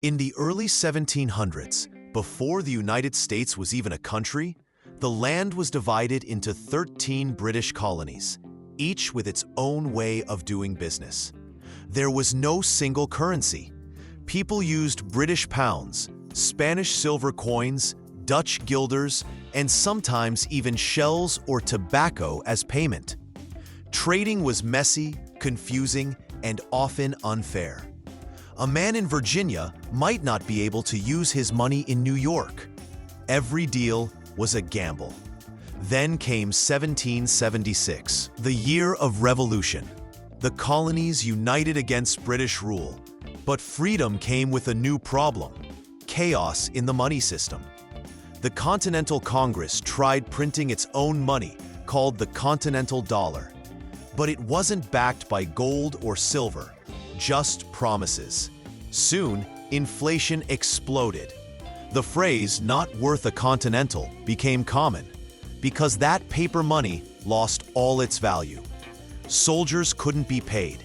In the early 1700s, before the United States was even a country, the land was divided into 13 British colonies, each with its own way of doing business. There was no single currency. People used British pounds, Spanish silver coins, Dutch guilders, and sometimes even shells or tobacco as payment. Trading was messy, confusing, and often unfair. A man in Virginia might not be able to use his money in New York. Every deal was a gamble. Then came 1776, the year of revolution. The colonies united against British rule, but freedom came with a new problem: chaos in the money system. The Continental Congress tried printing its own money, called the Continental Dollar. But it wasn't backed by gold or silver, just promises. Soon, inflation exploded. The phrase "not worth a continental" became common, because that paper money lost all its value. Soldiers couldn't be paid.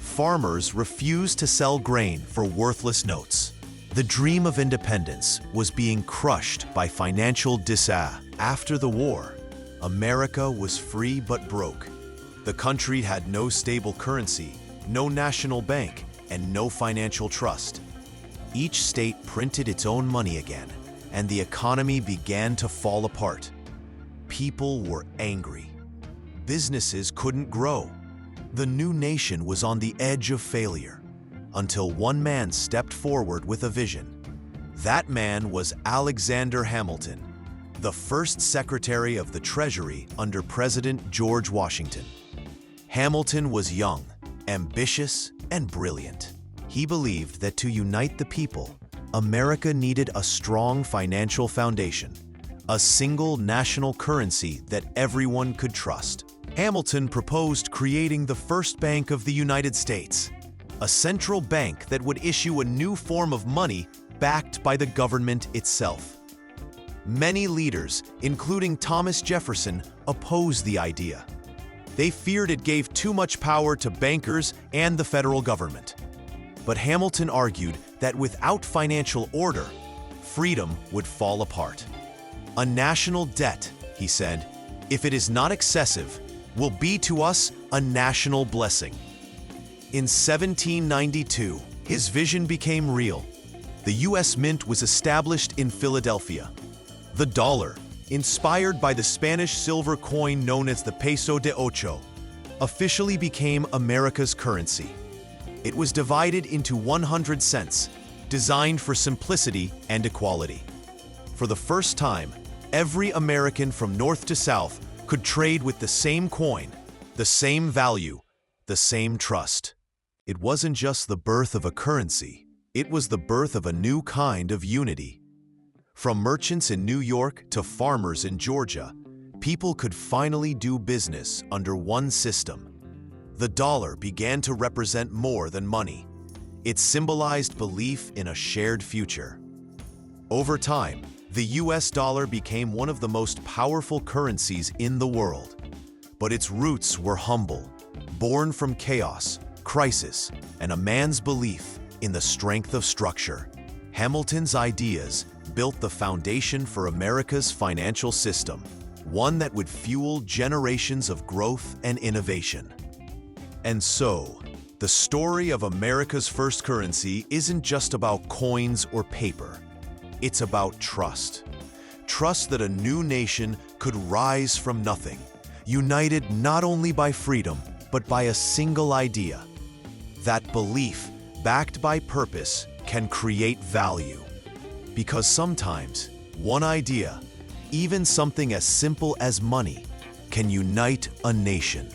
Farmers refused to sell grain for worthless notes. The dream of independence was being crushed by financial disaster. After the war, America was free but broke. The country had no stable currency, no national bank, and no financial trust. Each state printed its own money again, and the economy began to fall apart. People were angry. Businesses couldn't grow. The new nation was on the edge of failure, until one man stepped forward with a vision. That man was Alexander Hamilton, the first Secretary of the Treasury under President George Washington. Hamilton was young, ambitious, and brilliant. He believed that to unite the people, America needed a strong financial foundation, a single national currency that everyone could trust. Hamilton proposed creating the first bank of the United States, a central bank that would issue a new form of money backed by the government itself. Many leaders, including Thomas Jefferson, opposed the idea. They feared it gave too much power to bankers and the federal government. But Hamilton argued that without financial order, freedom would fall apart. A national debt, he said, if it is not excessive, will be to us a national blessing. In 1792, his vision became real. The U.S. Mint was established in Philadelphia. The dollar, inspired by the Spanish silver coin known as the peso de ocho, officially became America's currency. It was divided into 100 cents, designed for simplicity and equality. For the first time, every American from north to south could trade with the same coin, the same value, the same trust. It wasn't just the birth of a currency, it was the birth of a new kind of unity. From merchants in New York to farmers in Georgia, people could finally do business under one system. The dollar began to represent more than money. It symbolized belief in a shared future. Over time, the US dollar became one of the most powerful currencies in the world. But its roots were humble, born from chaos, crisis, and a man's belief in the strength of structure. Hamilton's ideas built the foundation for America's financial system, one that would fuel generations of growth and innovation. And so, the story of America's first currency isn't just about coins or paper. It's about trust. Trust that a new nation could rise from nothing, united not only by freedom, but by a single idea. That belief, backed by purpose, can create value. Because sometimes, one idea, even something as simple as money, can unite a nation.